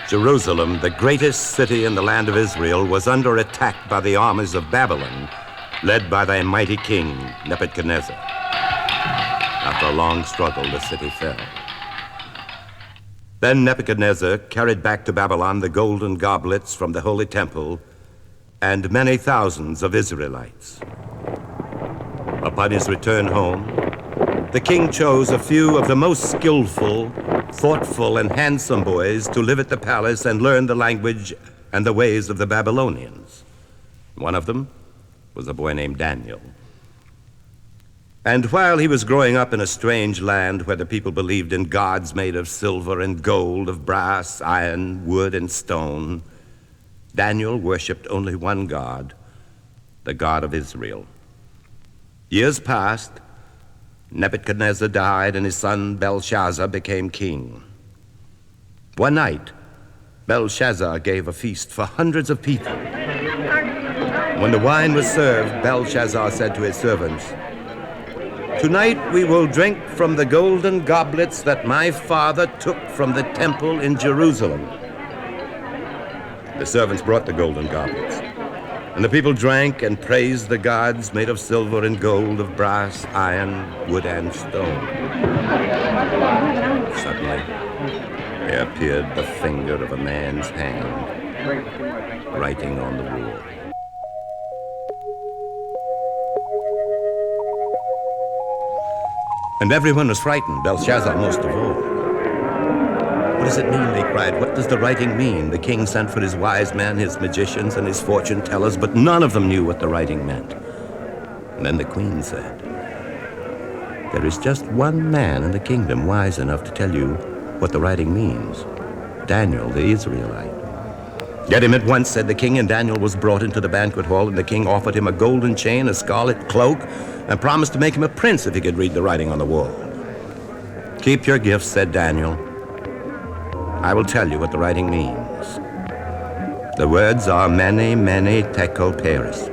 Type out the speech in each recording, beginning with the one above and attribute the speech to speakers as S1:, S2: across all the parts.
S1: Jerusalem, the greatest city in the land of Israel, was under attack by the armies of Babylon, led by their mighty king, Nebuchadnezzar. After a long struggle, the city fell. Then Nebuchadnezzar carried back to Babylon the golden goblets from the holy temple and many thousands of Israelites. Upon his return home, the king chose a few of the most skillful, thoughtful, and handsome boys to live at the palace and learn the language and the ways of the Babylonians. One of them was a boy named Daniel. And while he was growing up in a strange land where the people believed in gods made of silver and gold, of brass, iron, wood, and stone, Daniel worshipped only one God, the God of Israel. Years passed. Nebuchadnezzar died, and his son Belshazzar became king. One night, Belshazzar gave a feast for hundreds of people. When the wine was served, Belshazzar said to his servants, "Tonight we will drink from the golden goblets that my father took from the temple in Jerusalem." The servants brought the golden goblets, and the people drank and praised the gods made of silver and gold, of brass, iron, wood, and stone. Suddenly, there appeared the finger of a man's hand, writing on the wall. And everyone was frightened, Belshazzar most of all. "What does it mean?" they cried. "What does the writing mean?" The king sent for his wise men, his magicians, and his fortune tellers, but none of them knew what the writing meant. And then the queen said, "There is just one man in the kingdom wise enough to tell you what the writing means, Daniel the Israelite." "Get him at once," said the king, and Daniel was brought into the banquet hall, and the king offered him a golden chain, a scarlet cloak, and promised to make him a prince if he could read the writing on the wall. "Keep your gifts," said Daniel. "I will tell you what the writing means. The words are mene, mene, tekel, peres."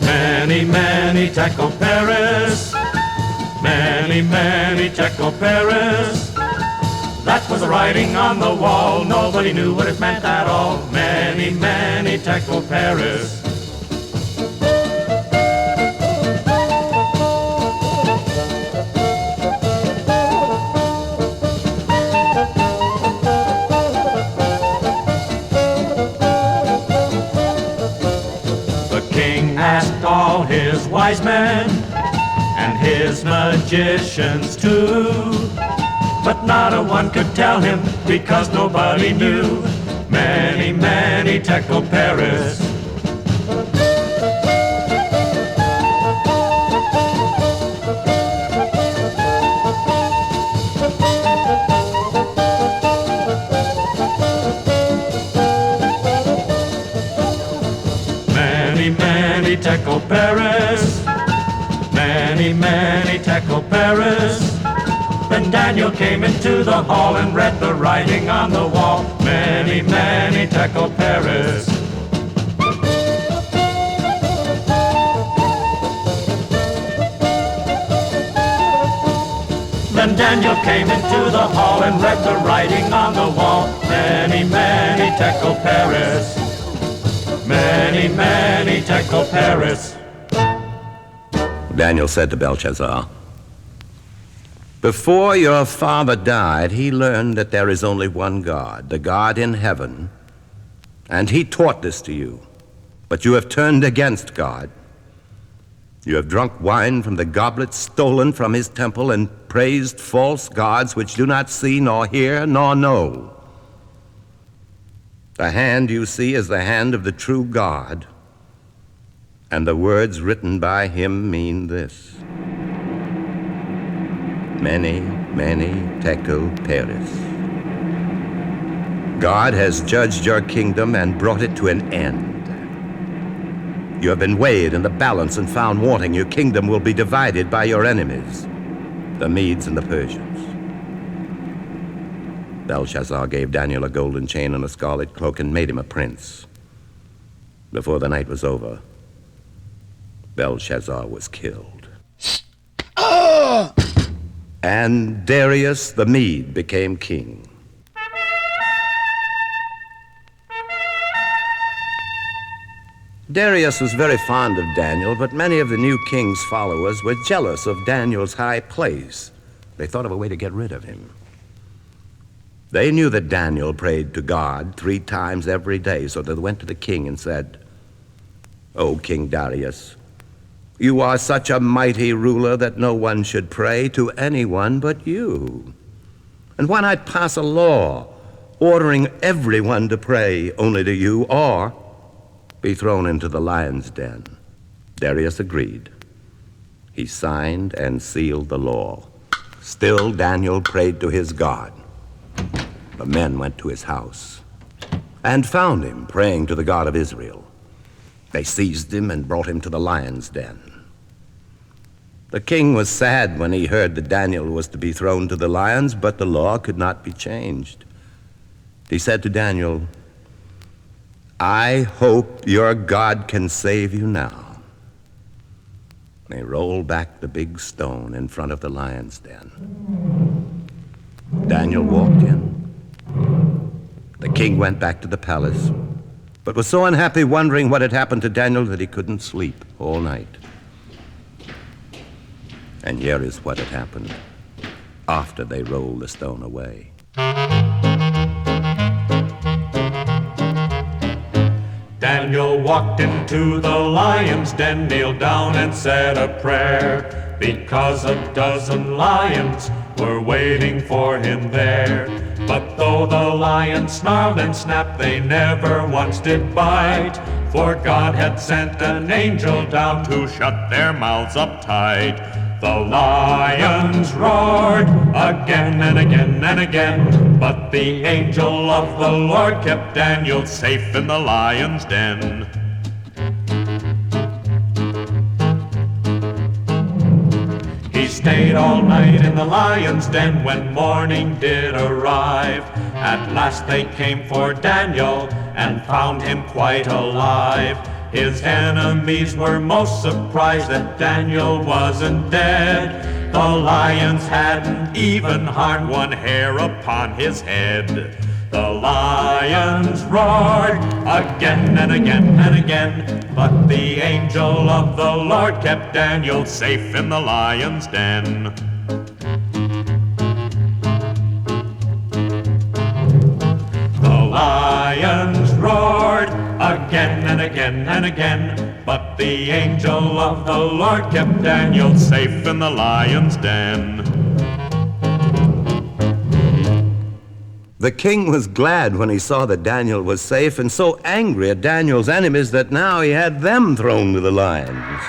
S2: Mene, mene, tekel, peres. Mene, mene, tekel, peres. That was the writing on the wall. Nobody knew what it meant at all. Mene, mene, tekel, peres. Asked all his wise men and his magicians too, but not a one could tell him because nobody knew. Mene, mene, tekel, peres. Mene, tekel, peres. Mene, mene, tekel, peres. Then Daniel came into the hall and read the writing on the wall. Mene, mene, tekel, peres. Then Daniel came into the hall and read the writing on the wall. Mene, mene, tekel, peres. Mene, mene, tekel, peres.
S1: Daniel said to Belshazzar, "Before your father died, he learned that there is only one God, the God in heaven, and he taught this to you. But you have turned against God. You have drunk wine from the goblet stolen from his temple and praised false gods which do not see nor hear nor know. The hand you see is the hand of the true God, and the words written by him mean this: Mene, mene, tekel, peres. God has judged your kingdom and brought it to an end. You have been weighed in the balance and found wanting. Your kingdom will be divided by your enemies, the Medes and the Persians." Belshazzar gave Daniel a golden chain and a scarlet cloak and made him a prince. Before the night was over, Belshazzar was killed. and Darius the Mede became king. Darius was very fond of Daniel, but many of the new king's followers were jealous of Daniel's high place. They thought of a way to get rid of him. They knew that Daniel prayed to God 3 times every day, so they went to the king and said, "O King Darius, you are such a mighty ruler that no one should pray to anyone but you. And why not pass a law ordering everyone to pray only to you, or be thrown into the lion's den?" Darius agreed. He signed and sealed the law. Still, Daniel prayed to his God. The men went to his house and found him praying to the God of Israel. They seized him and brought him to the lion's den. The king was sad when he heard that Daniel was to be thrown to the lions, but the law could not be changed. He said to Daniel, "I hope your God can save you now." They rolled back the big stone in front of the lion's den. Daniel walked in. The king went back to the palace, but was so unhappy wondering what had happened to Daniel that he couldn't sleep all night. And here is what had happened after they rolled the stone away.
S2: Daniel walked into the lion's den, kneeled down and said a prayer, because a dozen lions were waiting for him there. But though the lions snarled and snapped, they never once did bite, for God had sent an angel down to shut their mouths up tight. The lions roared again and again and again, but the angel of the Lord kept Daniel safe in the lion's den. He stayed all night in the lion's den. When morning did arrive, at last they came for Daniel and found him quite alive. His enemies were most surprised that Daniel wasn't dead. The lions hadn't even harmed one hair upon his head. The lions roared again and again and again, but the angel of the Lord kept Daniel safe in the lion's den. The lions roared again and again and again, but the angel of the Lord kept Daniel safe in the lion's den.
S1: The king was glad when he saw that Daniel was safe, and so angry at Daniel's enemies that now he had them thrown to the lions.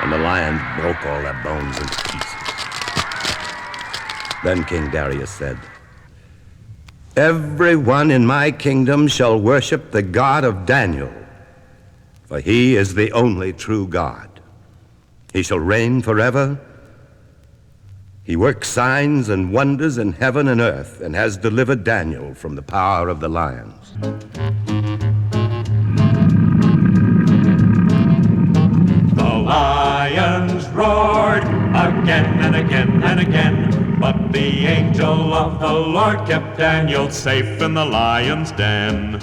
S1: And the lions broke all their bones into pieces. Then King Darius said, "Everyone in my kingdom shall worship the God of Daniel, for he is the only true God. He shall reign forever. He works signs and wonders in heaven and earth, and has delivered Daniel from the power of the lions."
S2: The lions roared again and again and again, but the angel of the Lord kept Daniel safe in the lion's den.